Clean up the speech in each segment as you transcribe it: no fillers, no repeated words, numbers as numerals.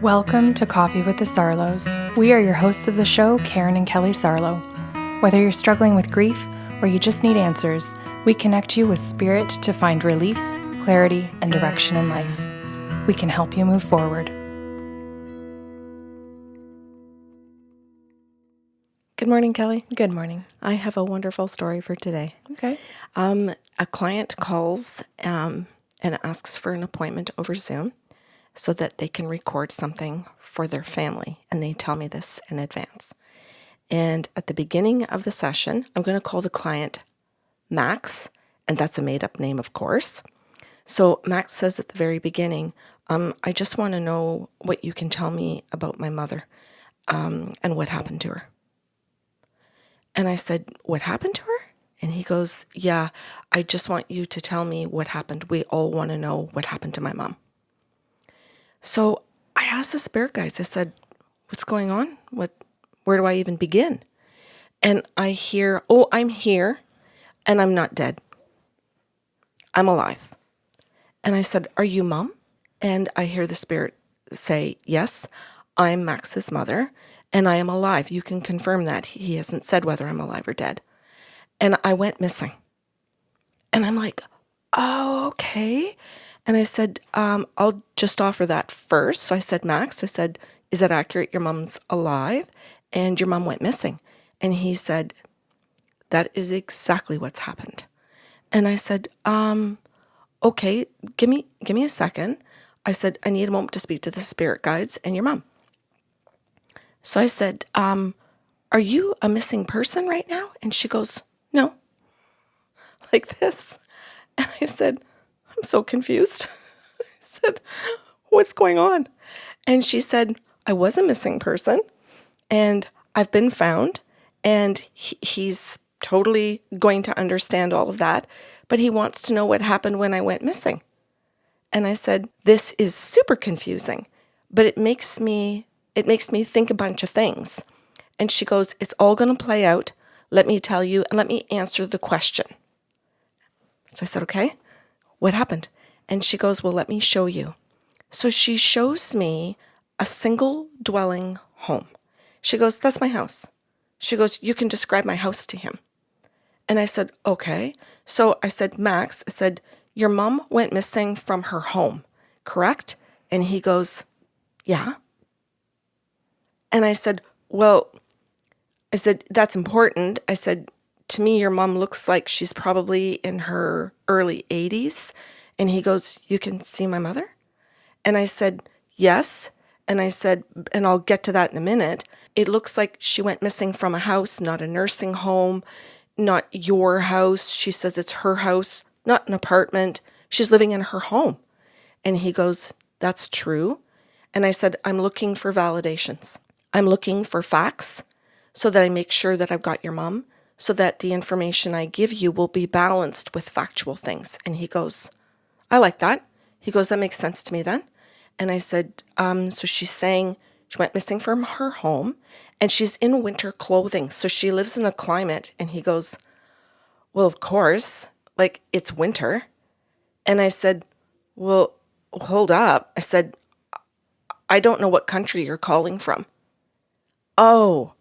Welcome to Coffee with the Sarlos. We are your hosts of the show, Karen and Kelly Sarlo. Whether you're struggling with grief or you just need answers, we connect you with spirit to find relief, clarity, and direction in life. We can help you move forward. Good morning, Kelly. Good morning. I have a wonderful story for today. Okay. A client calls and asks for an appointment over Zoom so that they can record something for their family, and they tell me this in advance. And at the beginning of the session, I'm going to call the client Max, and that's a made-up name, of course. So Max says at the very beginning, I just want to know what you can tell me about my mother and what happened to her. And I said, what happened to her? And he goes, yeah, I just want you to tell me what happened. We all want to know what happened to my mom. So I asked the spirit guides, I said, what's going on? Where do I even begin? And I hear, oh, I'm here and I'm not dead. I'm alive. And I said, are you mom? And I hear the spirit say, yes, I'm Max's mother and I am alive. You can confirm that. He hasn't said whether I'm alive or dead. And I went missing. And I'm like, oh, okay. And I said, I'll just offer that first. So I said, Max, I said, is that accurate? Your mom's alive and your mom went missing. And he said, that is exactly what's happened. And I said, okay, give me a second. I said, I need a moment to speak to the spirit guides and your mom. So I said, are you a missing person right now? And she goes, no, like this. And I said, I'm so confused. I said, what's going on? And she said, I was a missing person and I've been found and he's totally going to understand all of that, but he wants to know what happened when I went missing. And I said, this is super confusing, but it makes me think a bunch of things. And she goes, it's all going to play out. Let me tell you and let me answer the question. So I said, okay, what happened? And she goes, well, let me show you. So she shows me a single dwelling home. She goes, that's my house. She goes, you can describe my house to him. And I said, okay. So I said, Max, I said, your mom went missing from her home, correct? And he goes, yeah. And I said, well, I said, that's important. I said, to me, your mom looks like she's probably in her early 80s. And he goes, you can see my mother? And I said, yes. And I said, and I'll get to that in a minute. It looks like she went missing from a house, not a nursing home, not your house. She says it's her house, not an apartment. She's living in her home. And he goes, that's true. And I said, I'm looking for validations. I'm looking for facts so that I make sure that I've got your mom, so that the information I give you will be balanced with factual things. And he goes, I like that. He goes, that makes sense to me then. And I said, so she's saying she went missing from her home and she's in winter clothing. So she lives in a climate. And he goes, well, of course, like it's winter. And I said, well, hold up. I said, I don't know what country you're calling from. Oh,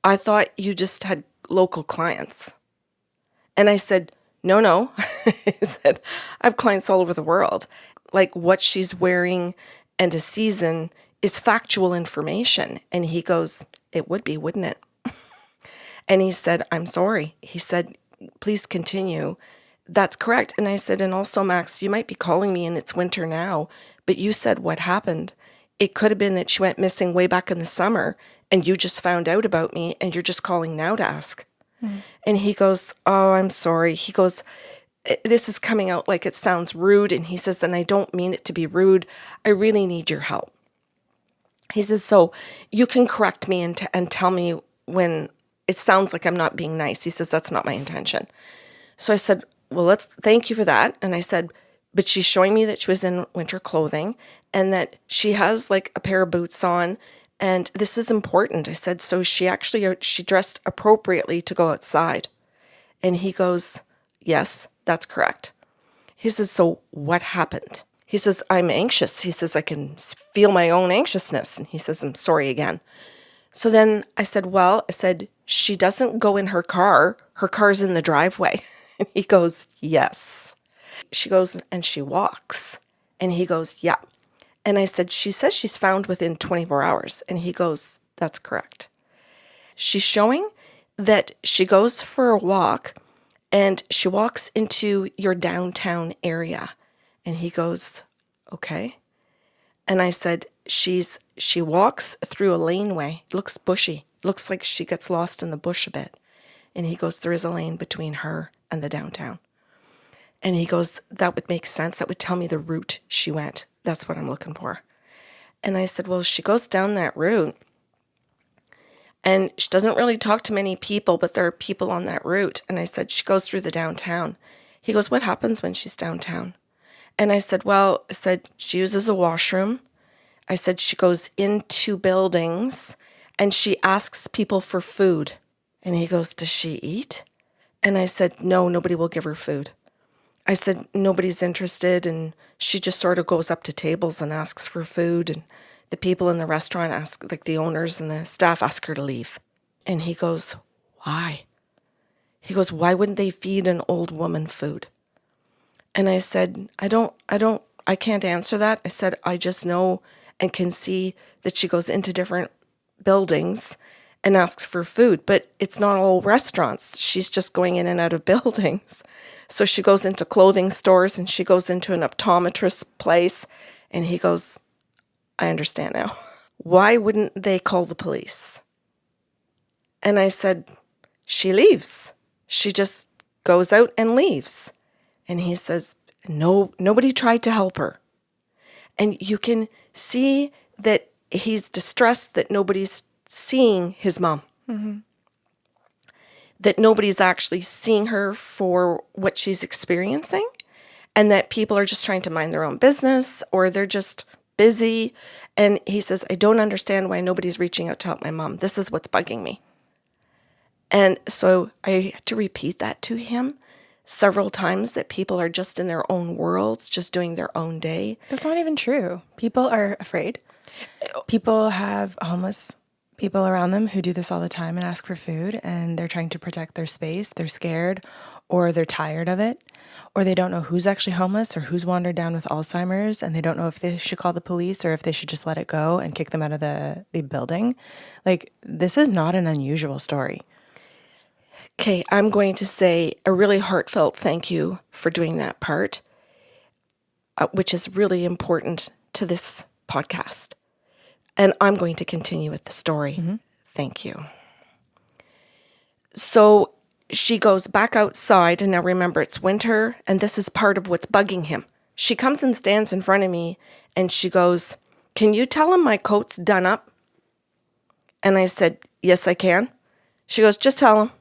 I thought you just had local clients. And I said, no. I said, I have clients all over the world. Like what she's wearing and a season is factual information. And he goes, it would be, wouldn't it? And he said, I'm sorry. He said, please continue. That's correct. And I said, and also, Max, you might be calling me and it's winter now, but you said what happened. It could have been that she went missing way back in the summer and you just found out about me and you're just calling now to ask. And he goes, oh, I'm sorry. He goes, this is coming out like it sounds rude. And he says, and I don't mean it to be rude. I really need your help. He says, so you can correct me and tell me when it sounds like I'm not being nice. He says, that's not my intention. So I said, well, thank you for that. And I said, but she's showing me that she was in winter clothing and that she has like a pair of boots on. And this is important. I said, so she dressed appropriately to go outside. And he goes, yes, that's correct. He says, so what happened? He says, I'm anxious. He says, I can feel my own anxiousness. And he says, I'm sorry again. So then I said, she doesn't go in her car. Her car's in the driveway. And he goes, yes. She goes and she walks. And he goes, yeah. And I said, she says she's found within 24 hours. And he goes, that's correct. She's showing that she goes for a walk and she walks into your downtown area. And he goes, okay. And I said, she walks through a laneway. Looks bushy. Looks like she gets lost in the bush a bit. And he goes, there is a lane between her and the downtown. And he goes, that would make sense. That would tell me the route she went. That's what I'm looking for. And I said, well, she goes down that route. And she doesn't really talk to many people, but there are people on that route. And I said, she goes through the downtown. He goes, what happens when she's downtown? And I said, she uses a washroom. I said, she goes into buildings and she asks people for food. And he goes, does she eat? And I said, no, nobody will give her food. I said, nobody's interested. And she just sort of goes up to tables and asks for food. And the people in the restaurant ask, like the owners and the staff ask her to leave. And he goes, why? He goes, why wouldn't they feed an old woman food? And I said, I can't answer that. I said, I just know and can see that she goes into different buildings and asks for food, but it's not all restaurants. She's just going in and out of buildings. So she goes into clothing stores and she goes into an optometrist place. And he goes, I understand now. Why wouldn't they call the police? And I said, she leaves. She just goes out and leaves. And he says, no, nobody tried to help her. And you can see that he's distressed that nobody's seeing his mom. Mm-hmm. That nobody's actually seeing her for what she's experiencing. And that people are just trying to mind their own business or they're just busy. And he says, I don't understand why nobody's reaching out to help my mom. This is what's bugging me. And so I had to repeat that to him several times, that people are just in their own worlds, just doing their own day. That's not even true. People are afraid. People have homeless people around them who do this all the time and ask for food, and they're trying to protect their space. They're scared, or they're tired of it, or they don't know who's actually homeless or who's wandered down with Alzheimer's, and they don't know if they should call the police or if they should just let it go and kick them out of the building. Like, this is not an unusual story. Okay, I'm going to say a really heartfelt thank you for doing that part, which is really important to this podcast. And I'm going to continue with the story. Mm-hmm. Thank you. So she goes back outside, and now remember, it's winter, and this is part of what's bugging him. She comes and stands in front of me, and she goes, can you tell him my coat's done up? And I said, yes, I can. She goes, just tell him.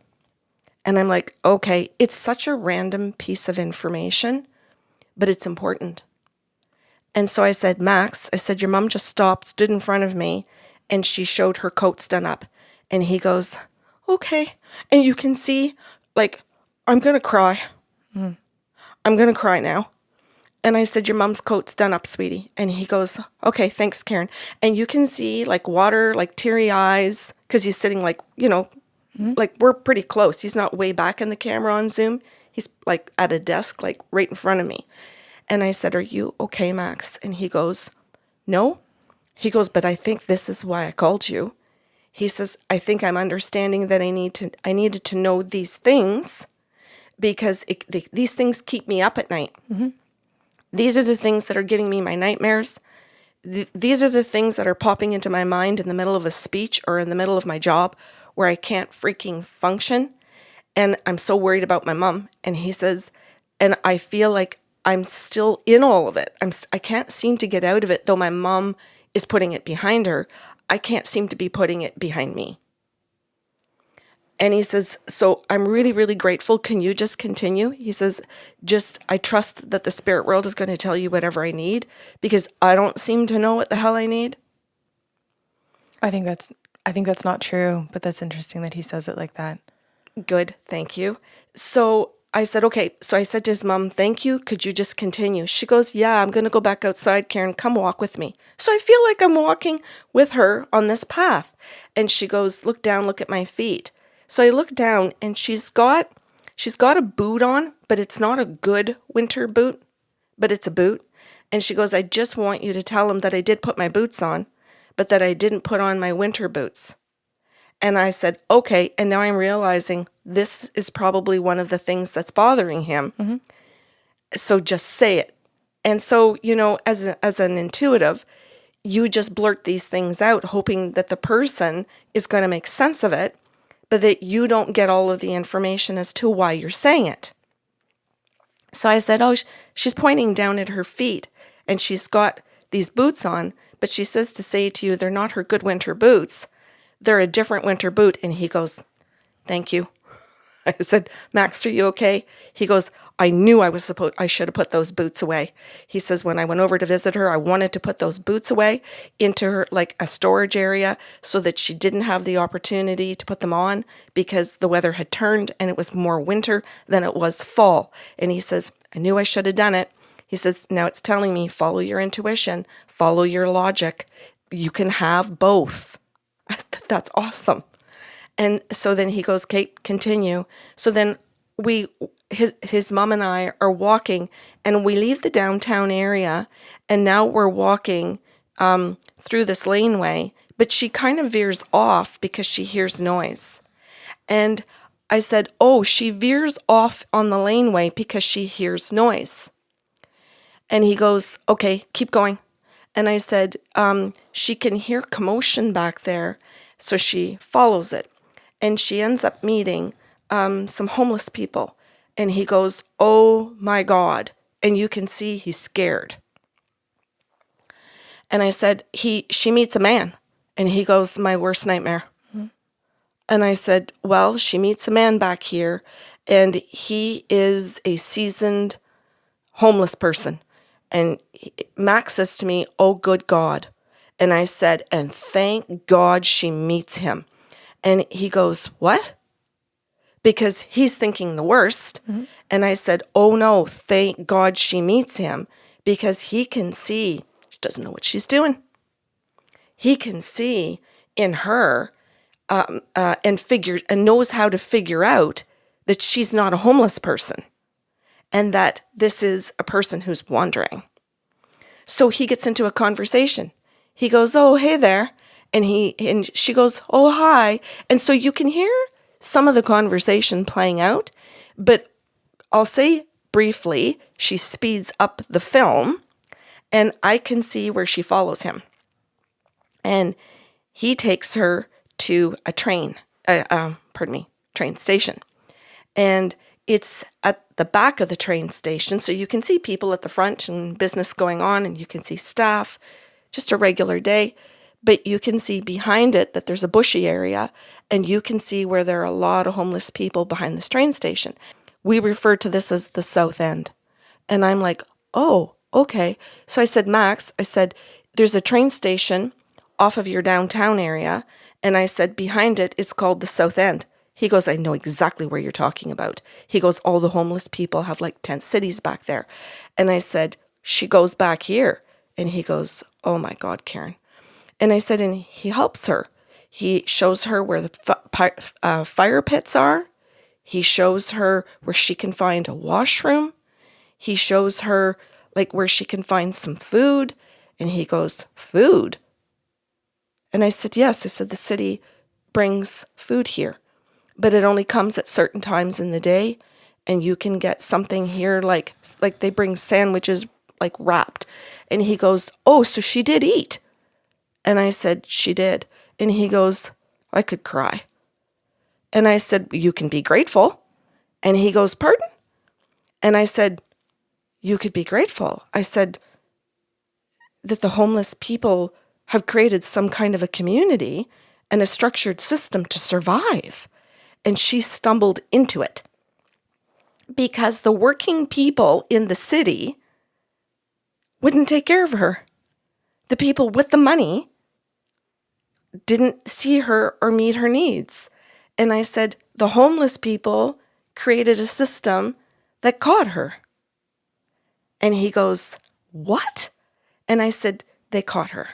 And I'm like, okay, it's such a random piece of information, but it's important. And so I said, Max, I said, your mom just stopped, stood in front of me, and she showed her coats done up. And he goes, okay. And you can see, like, I'm going to cry. I'm going to cry now. And I said, your mom's coat's done up, sweetie. And he goes, okay, thanks, Karen. And you can see, like, water, like, teary eyes, because he's sitting, like, like, we're pretty close. He's not way back in the camera on Zoom. He's, like, at a desk, like, right in front of me. And I said, are you okay, Max? And he goes, no. He goes, but I think this is why I called you. He says, I think I'm understanding that I needed to know these things because these things keep me up at night. Mm-hmm. These are the things that are giving me my nightmares. These are the things that are popping into my mind in the middle of a speech or in the middle of my job where I can't freaking function. And I'm so worried about my mom. And he says, and I feel like I'm still in all of it. I can't seem to get out of it, though my mom is putting it behind her. I can't seem to be putting it behind me. And he says, so I'm really, really grateful. Can you just continue? He says, I trust that the spirit world is going to tell you whatever I need because I don't seem to know what the hell I need. I think that's not true, but that's interesting that he says it like that. Good. Thank you. So I said, okay. So I said to his mom, thank you. Could you just continue? She goes, yeah, I'm going to go back outside, Karen. Come walk with me. So I feel like I'm walking with her on this path. And she goes, look down, look at my feet. So I look down and she's got a boot on, but it's not a good winter boot, but it's a boot. And she goes, I just want you to tell him that I did put my boots on, but that I didn't put on my winter boots. And I said, okay. And now I'm realizing this is probably one of the things that's bothering him. Mm-hmm. So just say it. And so, as an intuitive, you just blurt these things out, hoping that the person is going to make sense of it, but that you don't get all of the information as to why you're saying it. So I said, oh, she's pointing down at her feet and she's got these boots on, but she says to say to you, they're not her good winter boots. They're a different winter boot. And he goes, thank you. I said, Max, are you okay? He goes, I knew I should have put those boots away. He says, when I went over to visit her, I wanted to put those boots away into her, like a storage area, so that she didn't have the opportunity to put them on because the weather had turned and it was more winter than it was fall. And he says, I knew I should have done it. He says, now it's telling me, follow your intuition, follow your logic. You can have both. That's awesome. And so then he goes, Kate, continue. So then his mom and I are walking and we leave the downtown area and now we're walking through this laneway, but she kind of veers off because she hears noise. And I said, oh, she veers off on the laneway because she hears noise. And he goes, okay, keep going. And I said, she can hear commotion back there. So she follows it. And she ends up meeting some homeless people. And he goes, oh my God. And you can see he's scared. And I said, she meets a man. And he goes, my worst nightmare. Mm-hmm. And I said, well, she meets a man back here. And he is a seasoned homeless person. And Max says to me, oh, good God. And I said, and thank God she meets him. And he goes, what? Because he's thinking the worst. Mm-hmm. And I said, oh, no, thank God she meets him because he can see she doesn't know what she's doing. He can see in her and knows how to figure out that she's not a homeless person and that this is a person who's wandering. So he gets into a conversation. He goes, oh, hey there. And she goes, oh, hi. And so you can hear some of the conversation playing out, but I'll say briefly, she speeds up the film and I can see where she follows him. And he takes her to a train station. And it's at the back of the train station, so you can see people at the front and business going on, and you can see staff, just a regular day. But you can see behind it that there's a bushy area, and you can see where there are a lot of homeless people behind this train station. We refer to this as the South End. And I'm like, oh, okay. So I said, Max, there's a train station off of your downtown area, and I said, behind it, it's called the South End. He goes, I know exactly where you're talking about. He goes, all the homeless people have like tent cities back there. And I said, she goes back here. And he goes, oh my God, Karen. And I said, and he helps her. He shows her where the fire pits are. He shows her where she can find a washroom. He shows her like where she can find some food. And he goes, food? And I said, yes. I said, the city brings food here, but it only comes at certain times in the day. And you can get something here like they bring sandwiches like wrapped. And he goes, oh, so she did eat. And I said, she did. And he goes, I could cry. And I said, you can be grateful. And he goes, pardon? And I said, you could be grateful. I said that the homeless people have created some kind of a community and a structured system to survive. And she stumbled into it because the working people in the city wouldn't take care of her. The people with the money didn't see her or meet her needs. And I said, the homeless people created a system that caught her. And he goes, what? And I said, they caught her.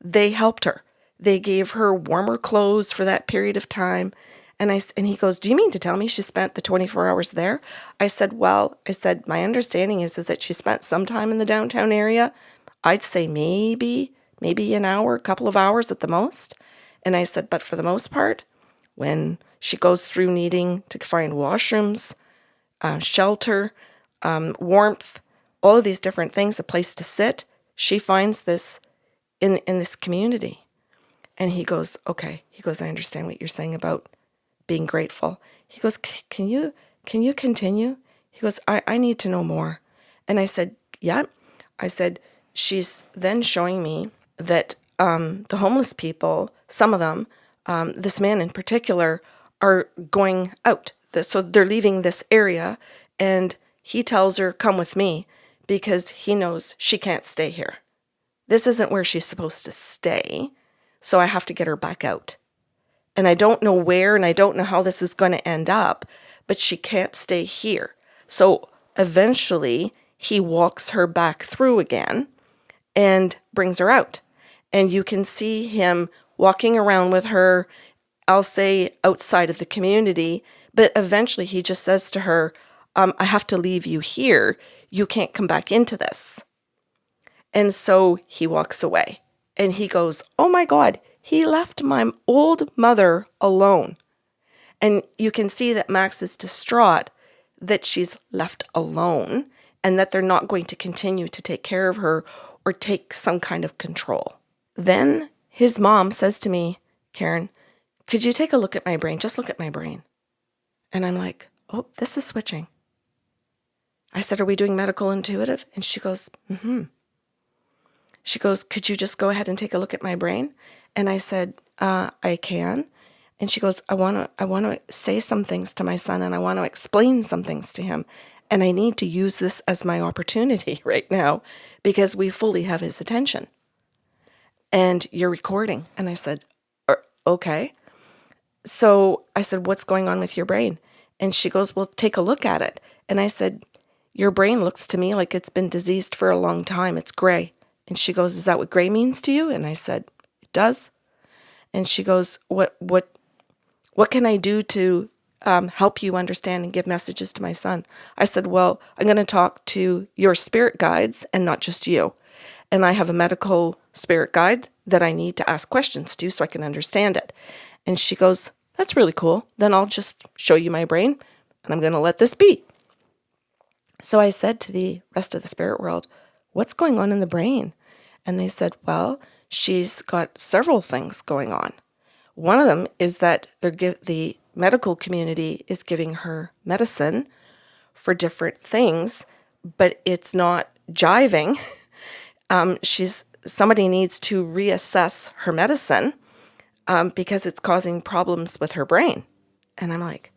They helped her. They gave her warmer clothes for that period of time. And he goes, do you mean to tell me she spent the 24 hours there? I said, my understanding is that she spent some time in the downtown area. I'd say maybe an hour, a couple of hours at the most. And I said, but for the most part, when she goes through needing to find washrooms, shelter, warmth, all of these different things, a place to sit, she finds this in this community. And he goes, okay. He goes, I understand what you're saying about being grateful. He goes, can you continue? He goes, I need to know more. And I said, yeah. I said, she's then showing me that the homeless people, some of them, this man in particular, are going out. So they're leaving this area, and he tells her, come with me, because he knows she can't stay here. This isn't where she's supposed to stay, so I have to get her back out. And I don't know where, and I don't know how this is going to end up, but she can't stay here. So eventually, he walks her back through again and brings her out. And you can see him walking around with her, I'll say outside of the community, but eventually he just says to her, I have to leave you here. You can't come back into this. And so he walks away, and he goes, oh my God, he left my old mother alone. And you can see that Max is distraught that she's left alone and that they're not going to continue to take care of her or take some kind of control. Then his mom says to me, Karen, could you take a look at my brain? Just look at my brain. And I'm like, oh, this is switching. I said, are we doing medical intuitive? And she goes, mm-hmm. She goes, could you just go ahead and take a look at my brain? And I said, I can. And she goes, I want to say some things to my son, and I want to explain some things to him. And I need to use this as my opportunity right now because we fully have his attention. And you're recording. And I said, okay. So I said, what's going on with your brain? And she goes, well, take a look at it. And I said, your brain looks to me like it's been diseased for a long time. It's gray. And she goes, is that what gray means to you? And I said, it does. And she goes, what can I do to help you understand and give messages to my son? I said, well, I'm going to talk to your spirit guides and not just you. And I have a medical spirit guide that I need to ask questions to so I can understand it. And she goes, that's really cool. Then I'll just show you my brain, and I'm going to let this be. So I said to the rest of the spirit world, what's going on in the brain? And they said, well, she's got several things going on. One of them is that the medical community is giving her medicine for different things, but it's not jiving. Somebody needs to reassess her medicine because it's causing problems with her brain. And I'm like,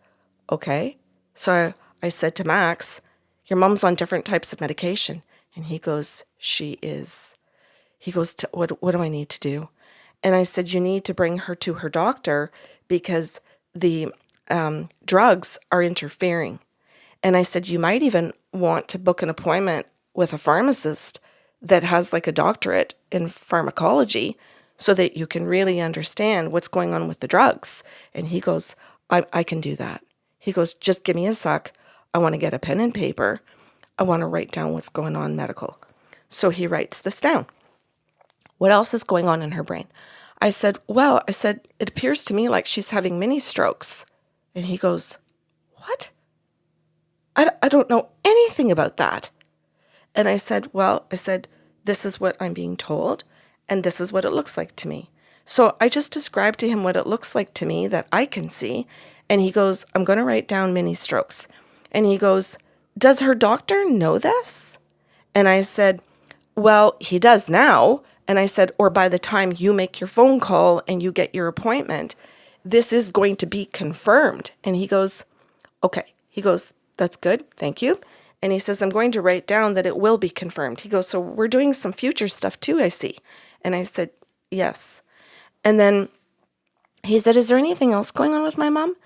okay. So I said to Max, your mom's on different types of medication. And he goes, she is. He goes, what do I need to do? And I said, you need to bring her to her doctor because the drugs are interfering. And I said, you might even want to book an appointment with a pharmacist that has like a doctorate in pharmacology so that you can really understand what's going on with the drugs. And he goes, I can do that. He goes, just give me a sec. I want to get a pen and paper. I want to write down what's going on medical. So he writes this down. What else is going on in her brain? I said, it appears to me like she's having mini strokes. And he goes, what? I don't know anything about that. And I said, this is what I'm being told, and this is what it looks like to me. So I just described to him what it looks like to me that I can see. And he goes, I'm going to write down mini strokes. And he goes, does her doctor know this? And I said, well, he does now. And I said, or by the time you make your phone call and you get your appointment, this is going to be confirmed. And he goes, okay. He goes, that's good. Thank you. And he says, I'm going to write down that it will be confirmed. He goes, so we're doing some future stuff too, I see. And I said, yes. And then he said, is there anything else going on with my mom?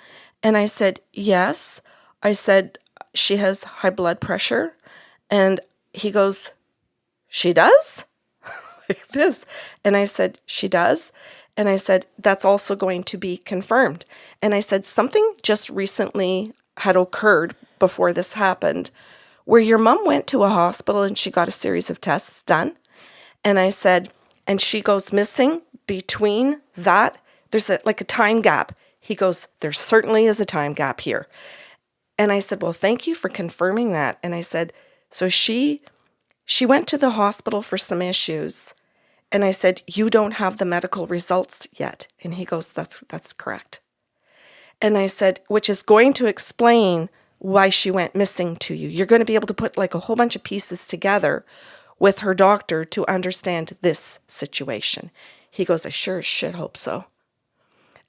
And I said, yes. I said, she has high blood pressure. And he goes, she does? Like this. And I said, she does. And I said, that's also going to be confirmed. And I said, something just recently had occurred before this happened where your mom went to a hospital and she got a series of tests done. And I said, and she goes missing between that. There's like a time gap. He goes, there certainly is a time gap here. And I said, well, thank you for confirming that. And I said, so she went to the hospital for some issues. And I said, you don't have the medical results yet. And he goes, that's correct. And I said, which is going to explain why she went missing to you. You're going to be able to put like a whole bunch of pieces together with her doctor to understand this situation. He goes, I sure as shit hope so.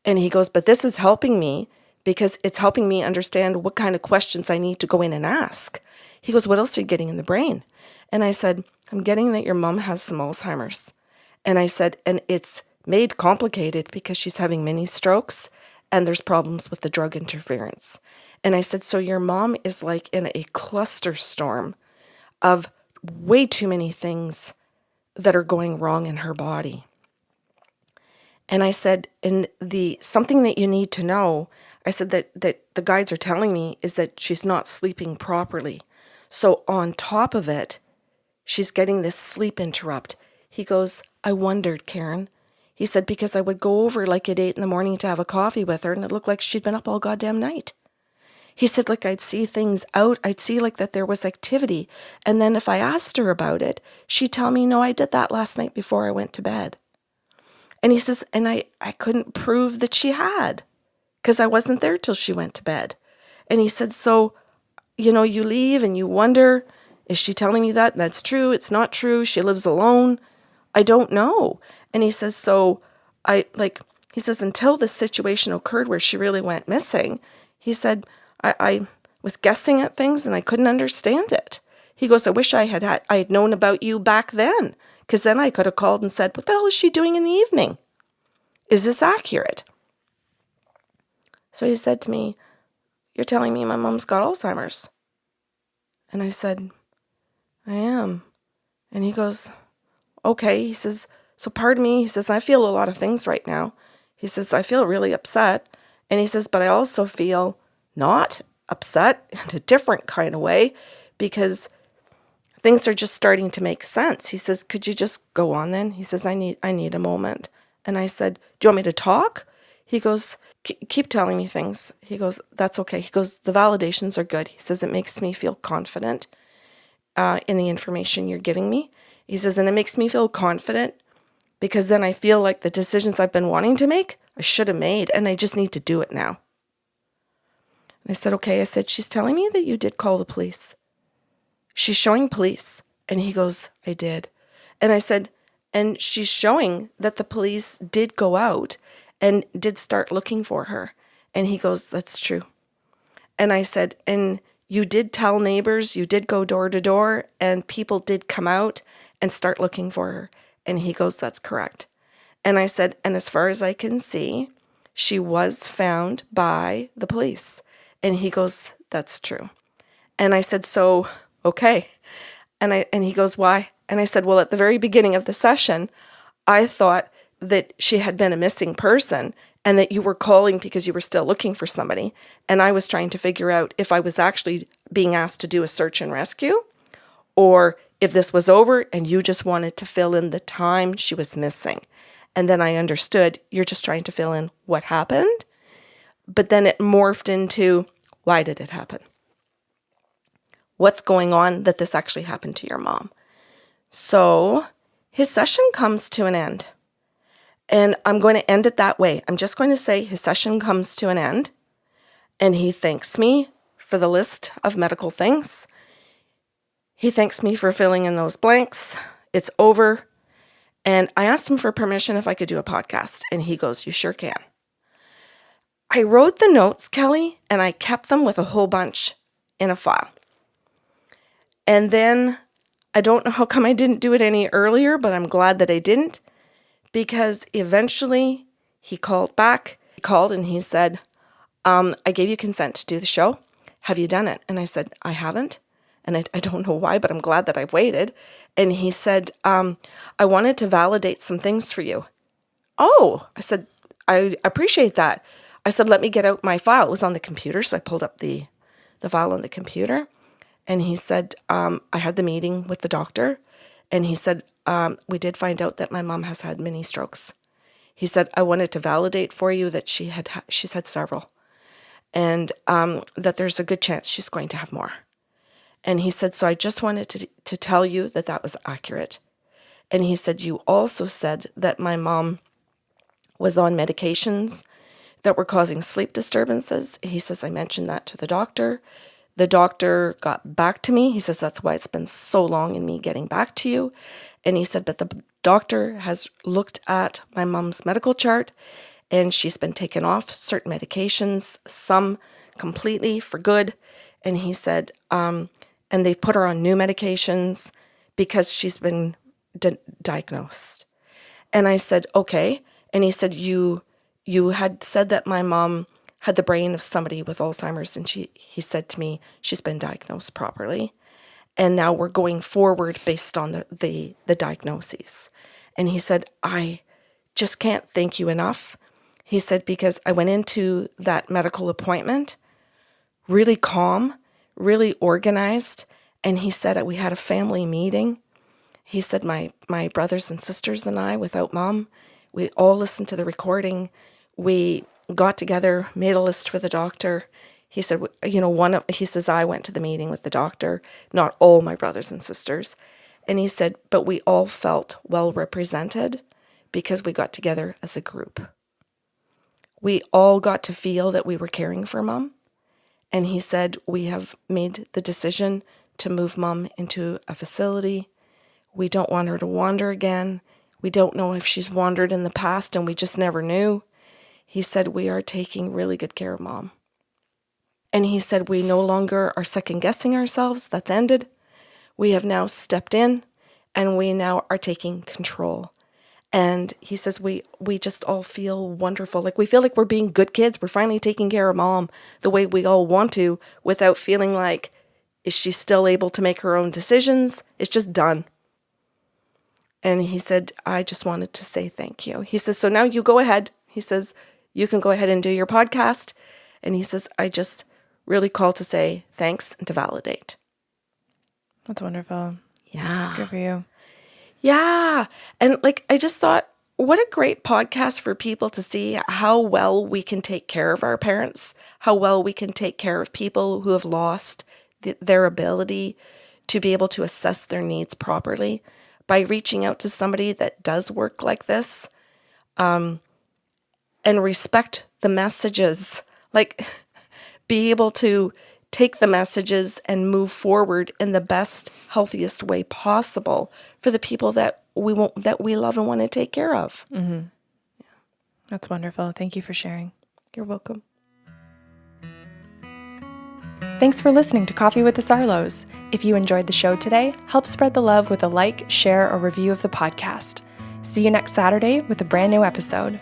And he goes, but this is helping me because it's helping me understand what kind of questions I need to go in and ask. He goes, what else are you getting in the brain? And I said, I'm getting that your mom has some Alzheimer's. And I said, and it's made complicated because she's having mini strokes and there's problems with the drug interference. And I said, so your mom is like in a cluster storm of way too many things that are going wrong in her body. And I said, and something that you need to know, I said that the guides are telling me is that she's not sleeping properly. So on top of it, she's getting this sleep interrupt. He goes, I wondered, Karen. He said, because I would go over like at 8 a.m. to have a coffee with her and it looked like she'd been up all goddamn night. He said, like, I'd see things out. I'd see like that there was activity. And then if I asked her about it, she'd tell me, no, I did that last night before I went to bed. And he says, and I couldn't prove that she had because I wasn't there till she went to bed. And he said, so, you leave and you wonder, is she telling me that? That's true. It's not true. She lives alone. I don't know. And he says, so he says, until this situation occurred where she really went missing, he said, I was guessing at things and I couldn't understand it. He goes, I wish I had known about you back then, because then I could have called and said, what the hell is she doing in the evening? Is this accurate? So he said to me, you're telling me my mom's got Alzheimer's? And I said, I am. And he goes, okay. He says, so pardon me. He says, I feel a lot of things right now. He says, I feel really upset. And he says, but I also feel not upset in a different kind of way because things are just starting to make sense. He says, could you just go on then? He says, I need a moment. And I said, do you want me to talk? He goes, keep telling me things. He goes, that's okay. He goes, the validations are good. He says, it makes me feel confident in the information you're giving me. He says, and it makes me feel confident because then I feel like the decisions I've been wanting to make, I should have made, and I just need to do it now. I said, okay. I said, she's telling me that you did call the police. She's showing police. And he goes, I did. And I said, and she's showing that the police did go out and did start looking for her. And he goes, that's true. And I said, and you did tell neighbors, you did go door to door, and people did come out and start looking for her. And he goes, that's correct. And I said, and as far as I can see, she was found by the police. And he goes, that's true. And I said, so, okay. And he goes, why? And I said, well, at the very beginning of the session, I thought that she had been a missing person and that you were calling because you were still looking for somebody. And I was trying to figure out if I was actually being asked to do a search and rescue or if this was over and you just wanted to fill in the time she was missing. And then I understood you're just trying to fill in what happened. But then it morphed into, why did it happen? What's going on that this actually happened to your mom? So his session comes to an end. And I'm going to end it that way. I'm just going to say his session comes to an end. And he thanks me for the list of medical things. He thanks me for filling in those blanks. It's over. And I asked him for permission if I could do a podcast. And he goes, you sure can. I wrote the notes, Kelly, and I kept them with a whole bunch in a file. And then I don't know how come I didn't do it any earlier, but I'm glad that I didn't, because eventually he called back. He called and he said, I gave you consent to do the show. have you done it? And I said, I haven't. And I don't know why, but I'm glad that I waited. And he said, I wanted to validate some things for you. Oh, I said, I appreciate that. I said, let me get out my file. It was on the computer. So I pulled up the file on the computer. And he said, I had the meeting with the doctor. And he said, we did find out that my mom has had mini strokes. He said, I wanted to validate for you that she's had several. And that there's a good chance she's going to have more. And he said, so I just wanted to tell you that that was accurate. And he said, you also said that my mom was on medications that were causing sleep disturbances. He says, I mentioned that to the doctor. The doctor got back to me. He says, that's why it's been so long in me getting back to you. And he said, but the doctor has looked at my mom's medical chart and she's been taken off certain medications, some completely for good. And he said, and they've put her on new medications because she's been diagnosed. And I said, okay. And he said, you had said that my mom had the brain of somebody with Alzheimer's. And he said to me, she's been diagnosed properly. And now we're going forward based on the diagnoses. And he said, I just can't thank you enough. He said, because I went into that medical appointment really calm, really organized. And he said, we had a family meeting. He said, my brothers and sisters and I, without mom, we all listened to the recording. We got together, made a list for the doctor. He said, he says, I went to the meeting with the doctor, not all my brothers and sisters. And he said, but we all felt well represented because we got together as a group. We all got to feel that we were caring for mom. And he said, we have made the decision to move mom into a facility. We don't want her to wander again. We don't know if she's wandered in the past and we just never knew. He said, we are taking really good care of mom. And he said, we no longer are second guessing ourselves. That's ended. We have now stepped in and we now are taking control. And he says, we just all feel wonderful. Like we feel like we're being good kids. We're finally taking care of mom the way we all want to without feeling like, is she still able to make her own decisions? It's just done. And he said, I just wanted to say thank you. He says, so now you go ahead. He says, you can go ahead and do your podcast. And he says, I just really called to say thanks and to validate. That's wonderful. Yeah. Good for you. Yeah. And I just thought, what a great podcast for people to see how well we can take care of our parents, how well we can take care of people who have lost their ability to be able to assess their needs properly by reaching out to somebody that does work like this, and respect the messages, be able to take the messages and move forward in the best, healthiest way possible for the people that we love and want to take care of. Mm-hmm. Yeah. That's wonderful. Thank you for sharing. You're welcome. Thanks for listening to Coffee with the Sarlos. If you enjoyed the show today, help spread the love with a like, share, or review of the podcast. See you next Saturday with a brand new episode.